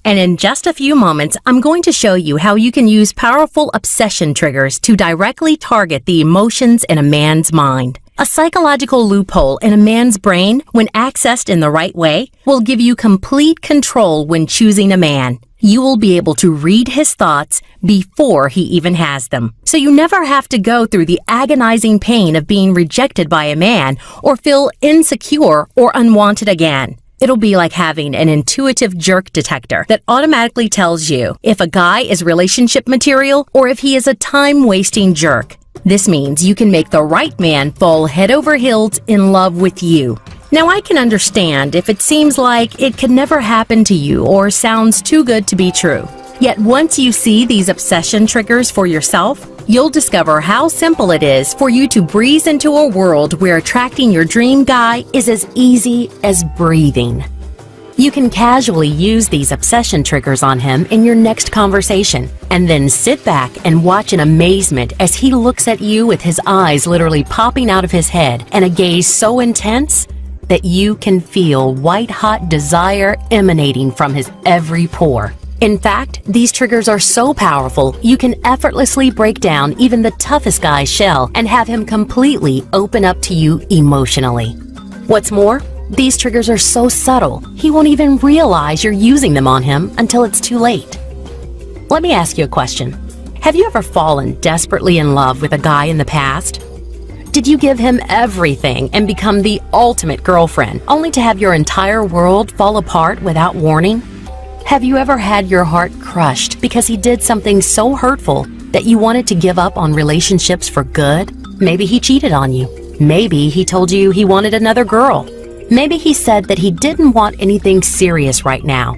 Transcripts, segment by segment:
And in just a few moments, I'm going to show you how you can use powerful obsession triggers to directly target the emotions in a man's mind. A psychological loophole in a man's brain, when accessed in the right way, will give you complete control when choosing a man. You will be able to read his thoughts before he even has them. So you never have to go through the agonizing pain of being rejected by a man or feel insecure or unwanted again. It'll be like having an intuitive jerk detector that automatically tells you if a guy is relationship material or if he is a time-wasting jerk. This means you can make the right man fall head over heels in love with you. Now, I can understand if it seems like it could never happen to you or sounds too good to be true. Yet once you see these obsession triggers for yourself, you'll discover how simple it is for you to breeze into a world where attracting your dream guy is as easy as breathing. You can casually use these obsession triggers on him in your next conversation, and then sit back and watch in amazement as he looks at you with his eyes literally popping out of his head and a gaze so intense that you can feel white-hot desire emanating from his every pore. In fact, these triggers are so powerful, you can effortlessly break down even the toughest guy's shell and have him completely open up to you emotionally. What's more, these triggers are so subtle, he won't even realize you're using them on him until it's too late. Let me ask you a question. Have you ever fallen desperately in love with a guy in the past? Did you give him everything and become the ultimate girlfriend, only to have your entire world fall apart without warning? Have you ever had your heart crushed because he did something so hurtful that you wanted to give up on relationships for good? Maybe he cheated on you. Maybe he told you he wanted another girl. Maybe he said that he didn't want anything serious right now.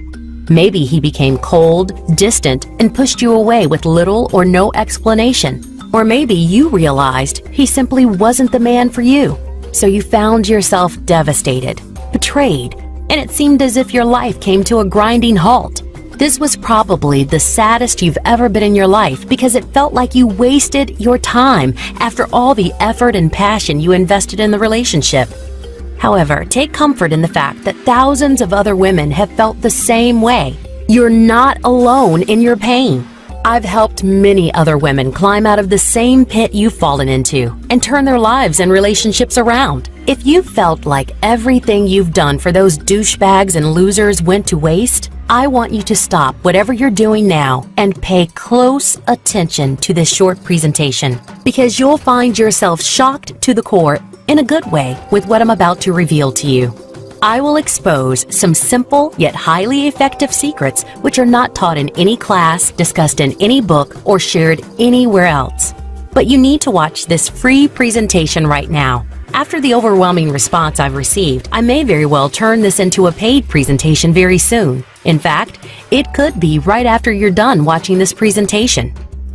Maybe he became cold, distant, and pushed you away with little or no explanation. Or maybe you realized he simply wasn't the man for you. So you found yourself devastated, betrayed, and it seemed as if your life came to a grinding halt. This was probably the saddest you've ever been in your life because it felt like you wasted your time after all the effort and passion you invested in the relationship. However, take comfort in the fact that thousands of other women have felt the same way. You're not alone in your pain. I've helped many other women climb out of the same pit you've fallen into and turn their lives and relationships around. If you felt like everything you've done for those douchebags and losers went to waste, I want you to stop whatever you're doing now and pay close attention to this short presentation, because you'll find yourself shocked to the core in a good way with what I'm about to reveal to you. I will expose some simple yet highly effective secrets which are not taught in any class, discussed in any book, or shared anywhere else. But you need to watch this free presentation right now. After the overwhelming response I've received, I may very well turn this into a paid presentation very soon. In fact, it could be right after you're done watching this presentation.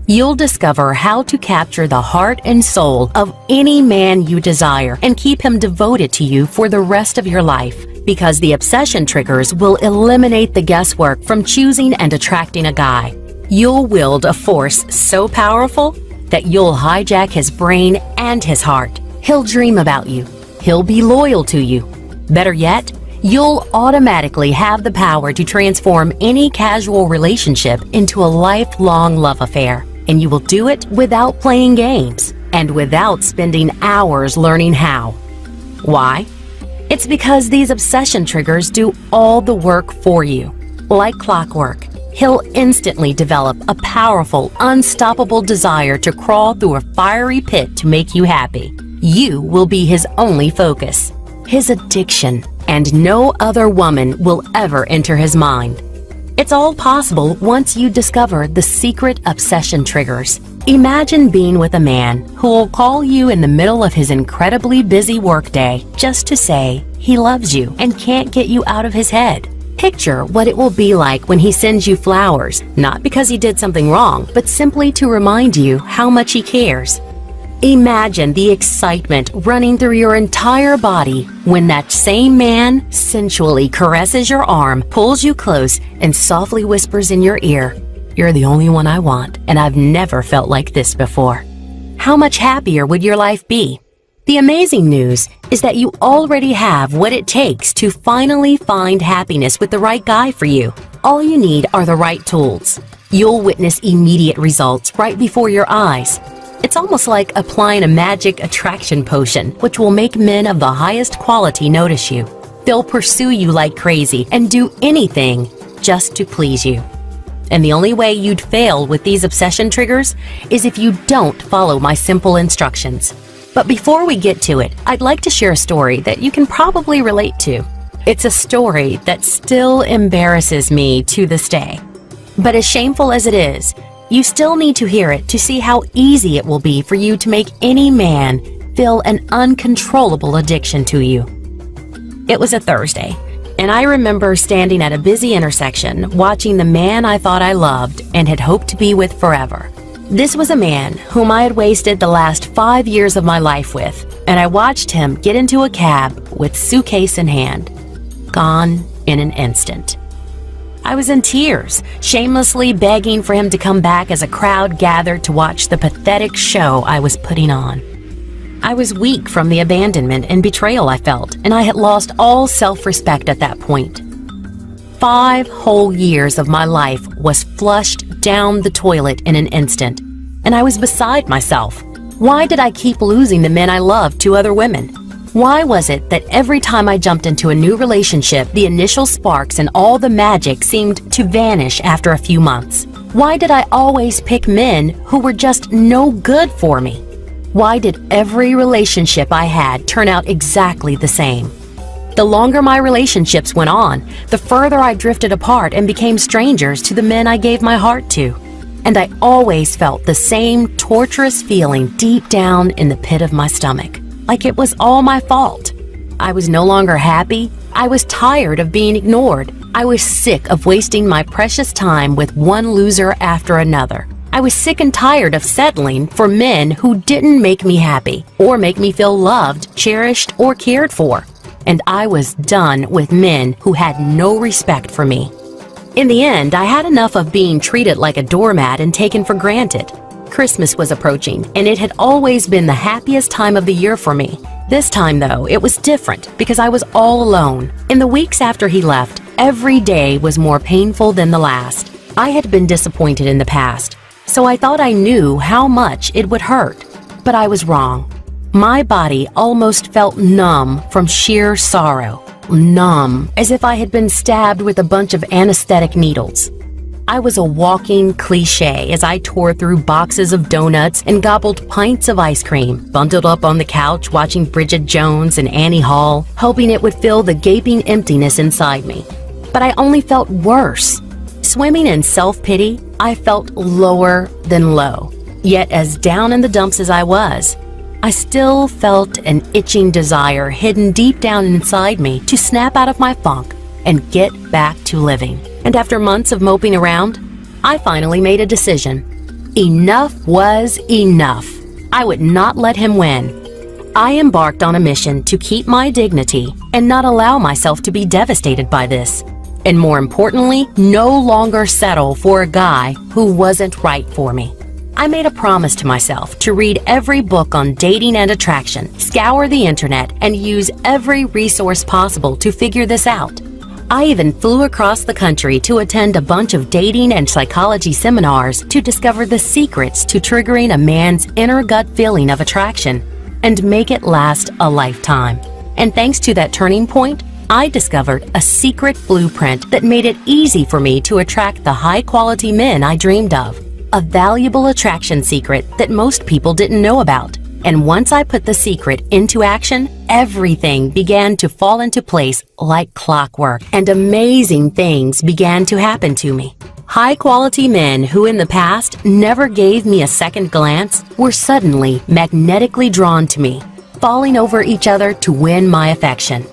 You'll discover how to capture the heart and soul of any man you desire and keep him devoted to you for the rest of your life, because the obsession triggers will eliminate the guesswork from choosing and attracting a guy. You'll wield a force so powerful that you'll hijack his brain and his heart. He'll dream about you. He'll be loyal to you. Better yet, you'll automatically have the power to transform any casual relationship into a lifelong love affair. And you will do it without playing games and without spending hours learning how. Why? It's because these obsession triggers do all the work for you. Like clockwork, he'll instantly develop a powerful, unstoppable desire to crawl through a fiery pit to make you happy. You will be his only focus, his addiction, and no other woman will ever enter his mind. It's all possible once you discover the secret obsession triggers. Imagine being with a man who will call you in the middle of his incredibly busy workday just to say he loves you and can't get you out of his head. Picture what it will be like when he sends you flowers, not because he did something wrong, but simply to remind you how much he cares. Imagine the excitement running through your entire body when that same man sensually caresses your arm, pulls you close, and softly whispers in your ear, "You're the only one I want, and I've never felt like this before." How much happier would your life be? The amazing news is that you already have what it takes to finally find happiness with the right guy for you. All you need are the right tools. You'll witness immediate results right before your eyes. It's almost like applying a magic attraction potion, which will make men of the highest quality notice you. They'll pursue you like crazy and do anything just to please you. And the only way you'd fail with these obsession triggers is if you don't follow my simple instructions. But before we get to it, I'd like to share a story that you can probably relate to. It's a story that still embarrasses me to this day. But as shameful as it is, you still need to hear it to see how easy it will be for you to make any man feel an uncontrollable addiction to you. It was a Thursday, and I remember standing at a busy intersection watching the man I thought I loved and had hoped to be with forever. This was a man whom I had wasted the last 5 years of my life with, and I watched him get into a cab with suitcase in hand. Gone in an instant. I was in tears, shamelessly begging for him to come back as a crowd gathered to watch the pathetic show I was putting on. I was weak from the abandonment and betrayal I felt, and I had lost all self-respect at that point. 5 whole years of my life was flushed down the toilet in an instant, and I was beside myself. Why did I keep losing the men I loved to other women? Why was it that every time I jumped into a new relationship, the initial sparks and all the magic seemed to vanish after a few months? Why did I always pick men who were just no good for me? Why did every relationship I had turn out exactly the same? The longer my relationships went on, the further I drifted apart and became strangers to the men I gave my heart to. And I always felt the same torturous feeling deep down in the pit of my stomach, like it was all my fault. I was no longer happy. I was tired of being ignored. I was sick of wasting my precious time with one loser after another. I was sick and tired of settling for men who didn't make me happy or make me feel loved, cherished, or cared for. And I was done with men who had no respect for me. In the end, I had enough of being treated like a doormat and taken for granted. Christmas was approaching, and it had always been the happiest time of the year for me. This time, though, it was different because I was all alone. In the weeks after he left, every day was more painful than the last. I had been disappointed in the past, so I thought I knew how much it would hurt. But I was wrong. My body almost felt numb from sheer sorrow. Numb, as if I had been stabbed with a bunch of anesthetic needles. I was a walking cliché as I tore through boxes of donuts and gobbled pints of ice cream, bundled up on the couch watching Bridget Jones and Annie Hall, hoping it would fill the gaping emptiness inside me. But I only felt worse. Swimming in self-pity, I felt lower than low. Yet as down in the dumps as I was, I still felt an itching desire hidden deep down inside me to snap out of my funk and get back to living. And after months of moping around, I finally made a decision. Enough was enough. I would not let him win. I embarked on a mission to keep my dignity and not allow myself to be devastated by this. And more importantly, no longer settle for a guy who wasn't right for me. I made a promise to myself to read every book on dating and attraction, scour the internet, and use every resource possible to figure this out. I even flew across the country to attend a bunch of dating and psychology seminars to discover the secrets to triggering a man's inner gut feeling of attraction and make it last a lifetime. And thanks to that turning point, I discovered a secret blueprint that made it easy for me to attract the high-quality men I dreamed of. A valuable attraction secret that most people didn't know about. And once I put the secret into action, everything began to fall into place like clockwork, and amazing things began to happen to me. High-quality men who in the past never gave me a second glance were suddenly magnetically drawn to me, falling over each other to win my affection.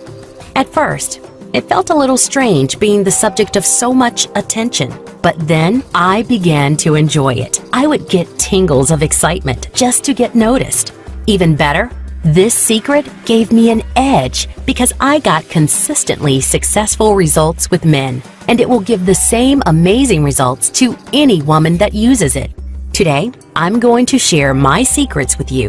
At first, it felt a little strange being the subject of so much attention. But then I began to enjoy it. I would get tingles of excitement just to get noticed. Even better, this secret gave me an edge because I got consistently successful results with men, and it will give the same amazing results to any woman that uses it. Today, I'm going to share my secrets with you